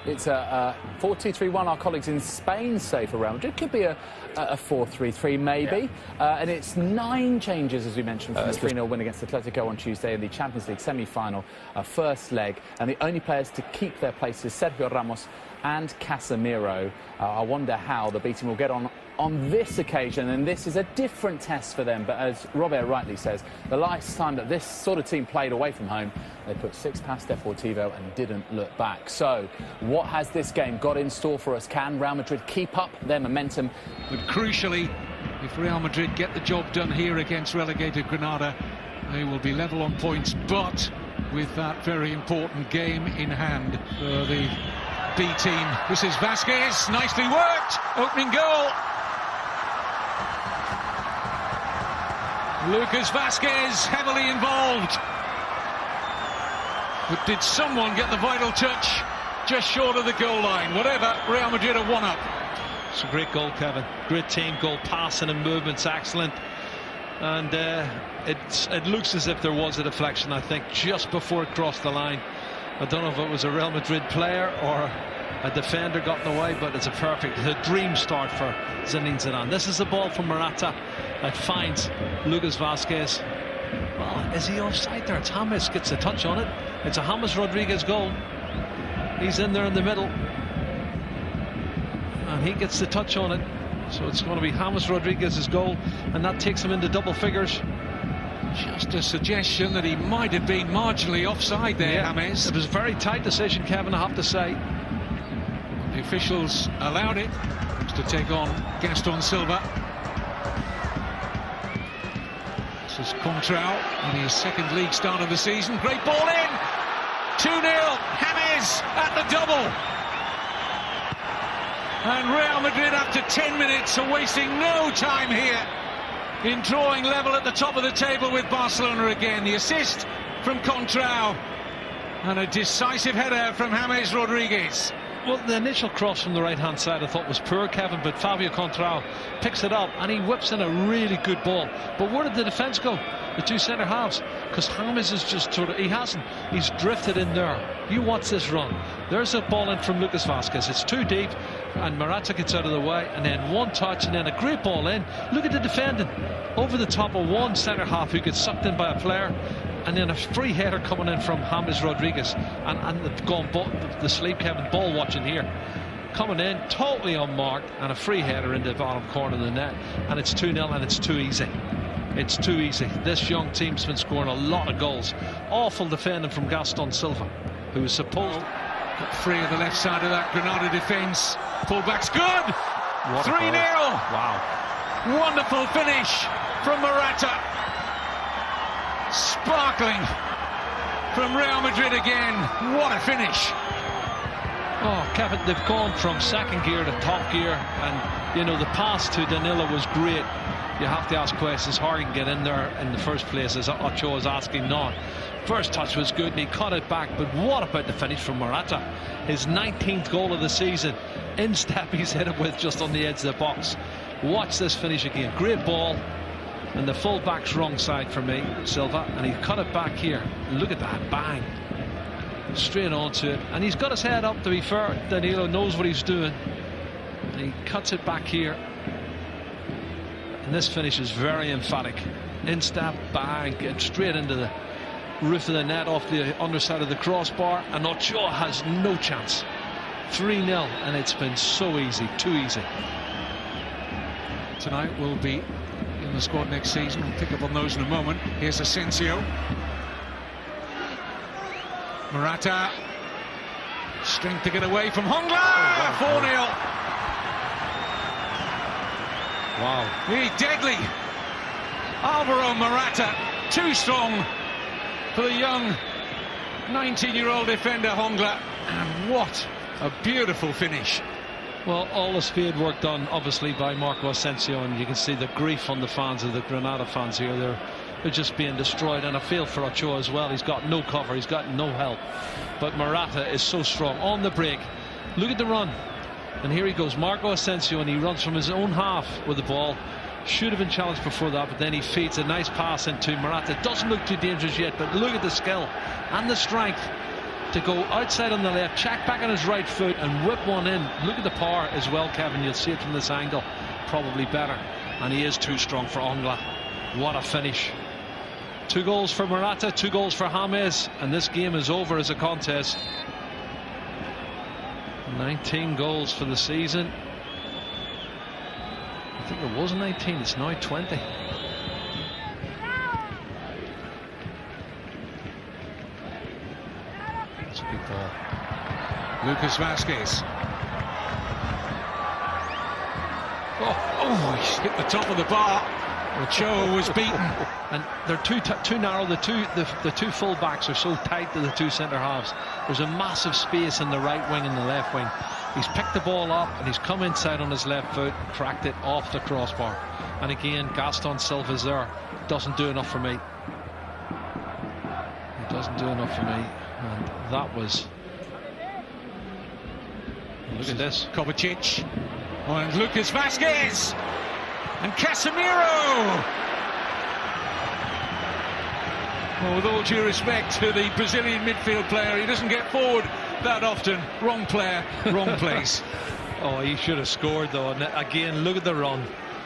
It's a 4-2-3-1. Our colleagues in Spain say for Real Madrid. Could be a 4-3-3 maybe. Yeah. And it's 9 changes, as we mentioned, from the 3-0 win against Atletico on Tuesday in the Champions League semi-final, first leg. And the only players to keep their places, Sergio Ramos and Casemiro. I wonder how the B team will get on this occasion, and this is a different test for them. But as Robert rightly says, the last time that this sort of team played away from home, they put 6 past Deportivo and didn't look back. So what has this game got in store for us? Can Real Madrid keep up their momentum? But crucially, if Real Madrid get the job done here against relegated Granada, they will be level on points, but with that very important game in hand for the B team. This is Vasquez, nicely worked, opening goal. Lucas Vasquez heavily involved. But did someone get the vital touch just short of the goal line? Whatever, Real Madrid are 1 up. It's a great goal, Kevin. Great team goal, passing and movement's excellent. And it looks as if there was a deflection, I think, just before it crossed the line. I don't know if it was a Real Madrid player or a defender got in the way, but it's a dream start for Zinedine Zidane. This is the ball from Morata that finds Lucas Vasquez. Well, is he offside there? It's James gets a touch on it. It's a James Rodriguez goal. He's in there in the middle, and he gets the touch on it. So it's going to be James Rodriguez's goal, and that takes him into double figures. Just a suggestion that he might have been marginally offside there, Yeah, James. it was a very tight decision, Kevin, I have to say. The officials allowed it to take on Gaston Silva. This is Contrao in his second league start of the season. Great ball in. 2-0. James at the double. And Real Madrid, after 10 minutes, are wasting no time here in drawing level at the top of the table with Barcelona again. The assist from Contrao and a decisive header from James Rodriguez. Well, the initial cross from the right-hand side I thought was poor, Kevin, but Fabio Contrao picks it up and he whips in a really good ball. But where did the defence go? The two centre halves, because James is just sort of, he's drifted in there. You watch this run. There's a ball in from Lucas Vasquez. It's too deep, and Morata gets out of the way, and then one touch, and then a great ball in. Look at the defending over the top of one centre half who gets sucked in by a player, and then a free header coming in from James Rodriguez, and they've gone the sleep, Kevin, ball watching here, coming in totally unmarked, and a free header into the bottom corner of the net, and it's 2-0, and it's too easy. It's too easy. This young team's been scoring a lot of goals. Awful defending from Gaston Silva, who was supposed to got free of the left side of that Granada defence. Fullback's good. 3-0. Wow. Wonderful finish from Morata. Sparkling from Real Madrid again. What a finish. Oh, Kevin, they've gone from second gear to top gear, and you know the pass to Danilo was great. You have to ask questions how he can get in there in the first place, as Ochoa is asking now. First touch was good and he cut it back, but what about the finish from Morata? His 19th goal of the season. In step he's hit it with just on the edge of the box. Watch this finish again. Great ball, and the full back's wrong side for me, Silva, and he cut it back here. Look at that, bang, straight onto it, and he's got his head up, to be fair. Danilo knows what he's doing, and he cuts it back here, and this finish is very emphatic. In step, bang, get straight into the roof of the net off the underside of the crossbar, and Ochoa has no chance. 3-0, and it's been so easy, too easy. Tonight will be in the squad next season. We'll pick up on those in a moment. Here's Asensio. Morata. Strength to get away from Hongla. 4-0. Wow. He's deadly. Alvaro Morata, too strong for the young 19-year-old defender Hongla. And what a beautiful finish. Well, all the spade work done obviously by Marco Asensio, and you can see the grief on the fans of the Granada fans here. They're just being destroyed, and I feel for Ochoa as well. He's got no cover, he's got no help, but Morata is so strong on the break. Look at the run, and here he goes, Marco Asensio, and he runs from his own half with the ball. Should have been challenged before that, but then he feeds a nice pass into Morata. Doesn't look too dangerous yet, but look at the skill and the strength to go outside on the left, check back on his right foot and whip one in. Look at the power as well, Kevin. You'll see it from this angle, probably better. And he is too strong for Ongla. What a finish. 2 goals for Morata, 2 goals for James, and this game is over as a contest. 19 goals for the season. I think it was 19, it's now 20. That's a good ball. Lucas Vazquez. Oh, he's hit the top of the bar. Ochoa was beaten. And they're too narrow. The two full backs are so tight to the 2 centre halves. There's a massive space in the right wing and the left wing. He's picked the ball up and he's come inside on his left foot, cracked it off the crossbar. And again, Gaston Silva's there. Doesn't do enough for me. He doesn't do enough for me. And that was... Look at this. Kovacic. And Lucas Vazquez. And Casemiro. Well, with all due respect to the Brazilian midfield player, he doesn't get forward that often. Wrong player, wrong place. Oh, he should have scored though. And again, look at the run.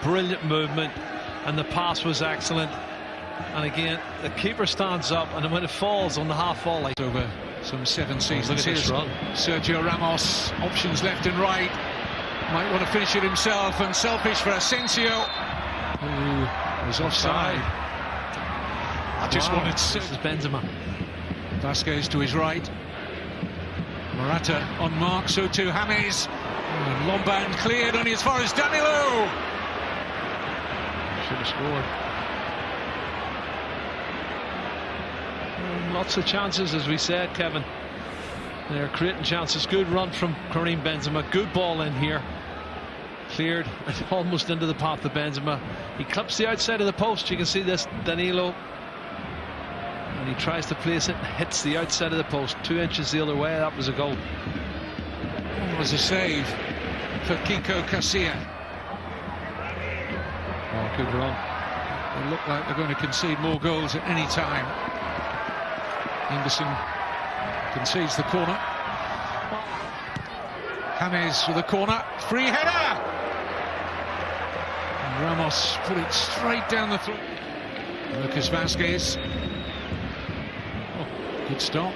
Brilliant movement. And the pass was excellent. And again, the keeper stands up, and when it falls on the half volley. Like over some 7 seasons. Look at this run. Sergio Ramos, options left and right. Might want to finish it himself, and selfish for Asensio, who was offside. I just wanted to... This is Benzema. Vazquez to his right. Morata on mark, so too James. And Lombard cleared only as far as Danilo. Should have scored. Lots of chances, as we said, Kevin. They're creating chances. Good run from Karim Benzema. Good ball in here. Cleared almost into the path of Benzema. He clips the outside of the post. You can see this, Danilo. And he tries to place it, hits the outside of the post. 2 inches the other way. That was a goal. It was a save for Kiko Casilla. Oh, good run. They look like they're going to concede more goals at any time. Henderson concedes the corner. James with the corner. Free header! And Ramos put it straight down the throat. Lucas Vazquez. Oh, good stop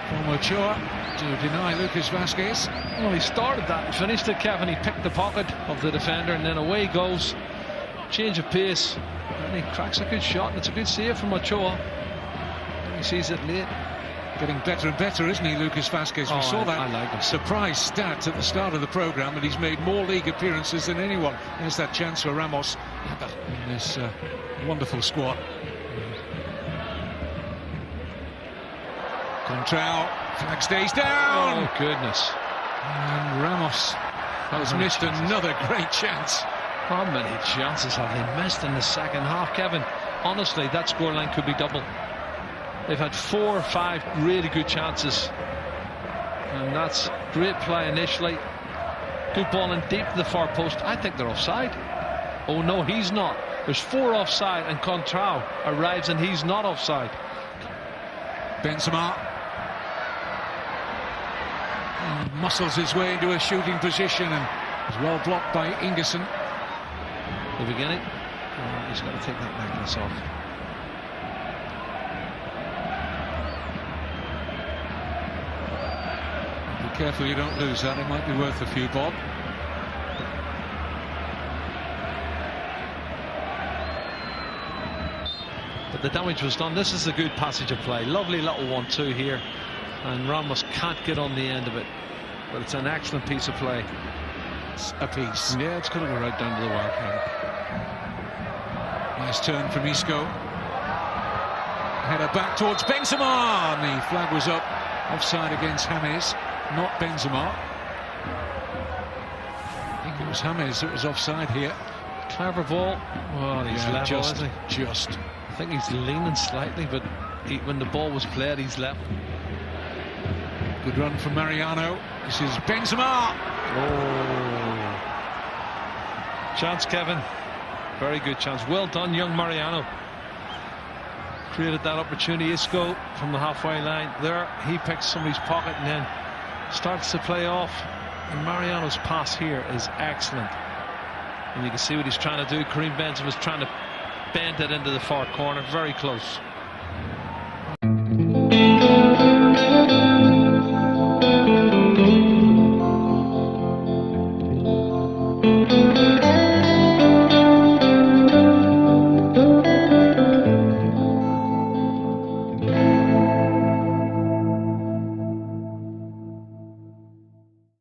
from Ochoa to deny Lucas Vazquez. Well, he started that and finished it, Kevin. He picked the pocket of the defender and then away he goes. Change of pace. And he cracks a good shot, and it's a good save from Ochoa. He sees it late. Getting better and better, isn't he, Lucas Vazquez? We saw that I like surprise stat at the start of the programme, and he's made more league appearances than anyone. There's that chance for Ramos in this wonderful squad. Contrao, flag stays down. Oh, goodness. And Ramos has missed another great chance. How many chances have they missed in the second half, Kevin? Honestly, that scoreline could be double. They've had 4 or 5 really good chances, and that's great play initially. Good ball in deep to the far post. I think they're offside. Oh no, he's not. There's 4 offside, and Contrao arrives and he's not offside. Benzema muscles his way into a shooting position and is well blocked by Ingerson. The beginning. Oh, he's got to take that necklace off. Careful you don't lose that, it might be worth a few bob. But the damage was done. This is a good passage of play. Lovely little 1-2 here, and Ramos can't get on the end of it, but it's an excellent piece of play. It's a piece. Yeah, it's going to go right down to the wire. Nice turn from Isco. Header back towards Benzema, and the flag was up. Offside against James. Not Benzema. I think it was James that was offside here. Clever ball. Well, he's level, isn't he? Just. I think he's leaning slightly, but when the ball was played, he's left. Good run from Mariano. This is Benzema. Oh. Chance, Kevin. Very good chance. Well done, young Mariano. created that opportunity. Isco from the halfway line there, he picks somebody's pocket and then starts to play off, and Mariano's pass here is excellent, and you can see what he's trying to do. Karim Benzema was trying to bend it into the far corner, very close.